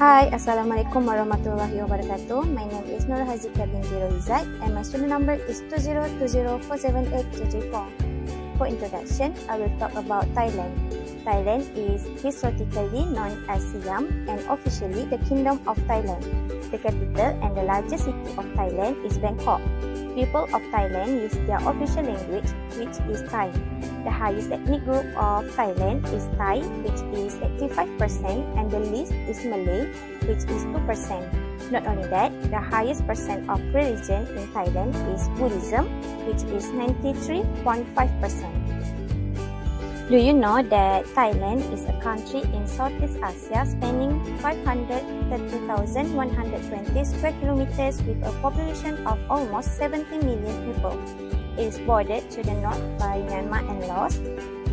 Hi, Assalamualaikum warahmatullahi wabarakatuh. My name is Nur Hazika binti Rohizat and my student number is 2020478JJ4. For introduction, I will talk about Thailand. Thailand is historically known as Siam and officially the Kingdom of Thailand. The capital and the largest city of Thailand is Bangkok. People of Thailand use their official language, which is Thai. The highest ethnic group of Thailand is Thai, which is 85%, and the least is Malay, which is 2%. Not only that, the highest percent of religion in Thailand is Buddhism, which is 93.5%. Do you know that Thailand is a country in Southeast Asia spanning 530,120 square kilometers with a population of almost 70 million people? It is bordered to the north by Myanmar and Laos,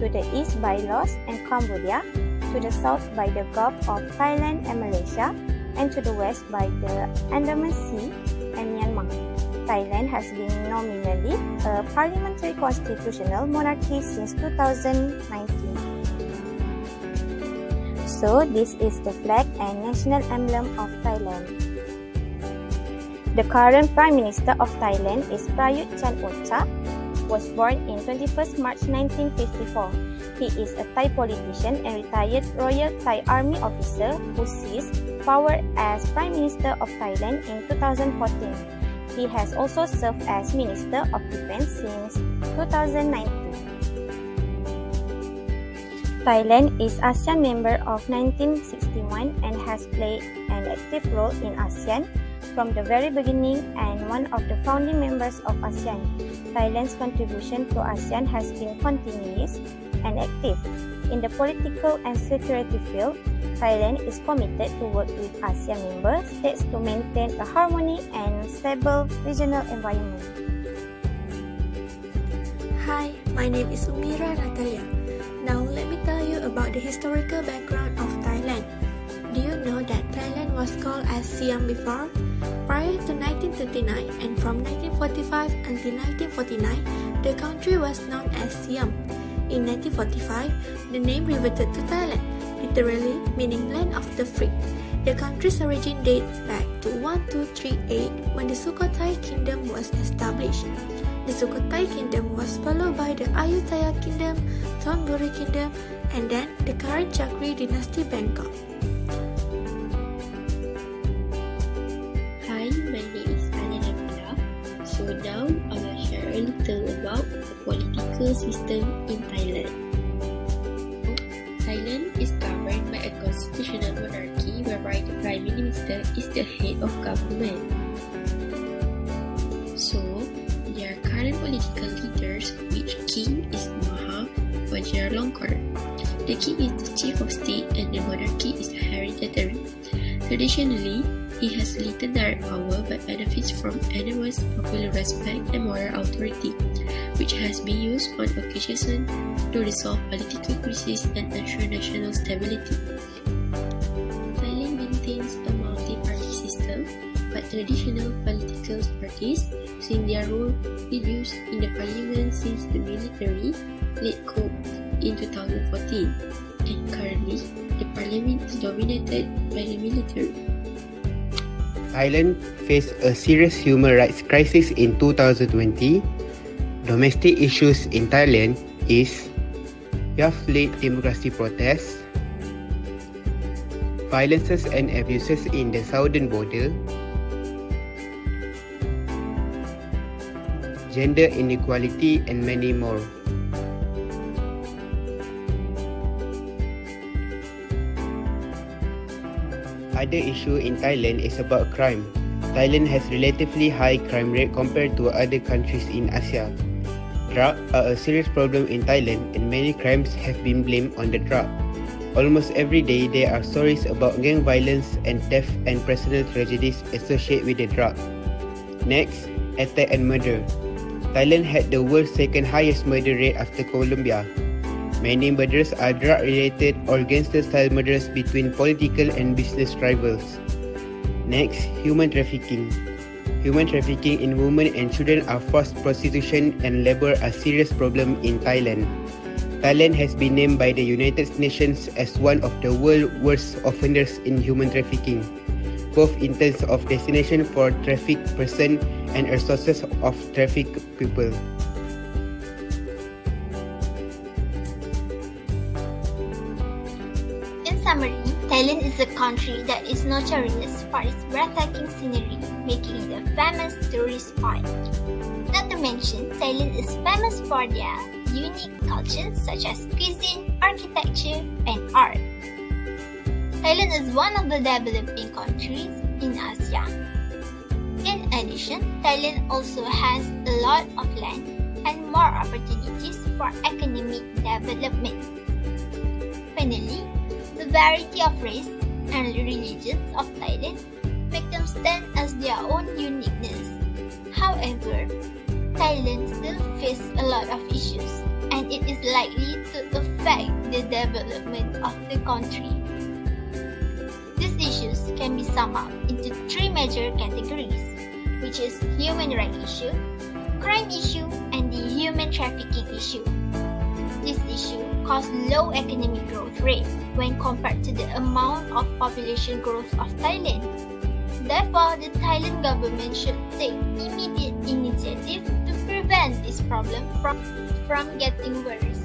to the east by Laos and Cambodia, to the south by the Gulf of Thailand and Malaysia, and to the west by the Andaman Sea and Myanmar. Thailand has been nominally a parliamentary constitutional monarchy since 2019. So, this is the flag and national emblem of Thailand. The current Prime Minister of Thailand is Prayut Chan-o-cha, was born in 21st March 1954. He is a Thai politician and retired Royal Thai Army officer who seized power as Prime Minister of Thailand in 2014. He has also served as Minister of Defense since 2019. Thailand is ASEAN member of 1961 and has played an active role in ASEAN from the very beginning and one of the founding members of ASEAN. Thailand's contribution to ASEAN has been continuous and active. In the political and security field, Thailand is committed to work with ASEAN member states to maintain a harmony and stable regional environment. Hi, my name is Umira Natalia. Now let me tell you about the historical background of Thailand. Do you know that Thailand was called as Siam before? Prior to 1939 and from 1945 until 1949, the country was known as Siam. In 1945, the name reverted to Thailand, literally meaning land of the free. The country's origin dates back to 1238 when the Sukhothai Kingdom was established. The Sukhothai Kingdom was followed by the Ayutthaya Kingdom, Thonburi Kingdom, and then the current Chakri Dynasty Bangkok. Hi, my name is Alina Pila. So now I will share a little about the political system in Thailand. Thailand is governed by a constitutional monarchy whereby the Prime Minister is the head of government. So, their current political leaders, which King is Maha Vajiralongkorn. The King is the chief of state and the monarchy is hereditary. Traditionally, he has little direct power but benefits from enormous popular respect and moral authority, which has been used on occasions to resolve political crises and ensure national stability. Thailand maintains a multi-party system, but traditional political parties, since their role reduced in the parliament since the military let go in 2014, and currently the parliament is dominated by the military. Thailand faced a serious human rights crisis in 2020. Domestic issues in Thailand is youth-led democracy protests, violences and abuses in the southern border, gender inequality and many more. Other issue in Thailand is about crime. Thailand has relatively high crime rate compared to other countries in Asia. Drugs are a serious problem in Thailand and many crimes have been blamed on the drug. Almost every day there are stories about gang violence and theft and personal tragedies associated with the drug. Next, attack and murder. Thailand had the world's second highest murder rate after Colombia. Many murders are drug-related or gangster-style murders between political and business rivals. Next, human trafficking. Human trafficking in women and children are forced prostitution and labor are serious problem in Thailand. Thailand has been named by the United Nations as one of the world's worst offenders in human trafficking, both in terms of destination for trafficked person and resources of trafficked people. In summary, Thailand is a country that is notorious for its breathtaking scenery, making it a famous tourist spot. Not to mention, Thailand is famous for their unique culture such as cuisine, architecture, and art. Thailand is one of the developing countries in Asia. In addition, Thailand also has a lot of land and more opportunities for economic development. Finally, the variety of race and religions of Thailand make them stand as their own uniqueness. However, Thailand still faces a lot of issues, and it is likely to affect the development of the country. These issues can be summed up into three major categories, which is human rights issue, crime issue, and the human trafficking issue. This issue causes low economic growth rate when compared to the amount of population growth of Thailand. Therefore, the Thailand government should take immediate initiative to prevent this problem from getting worse.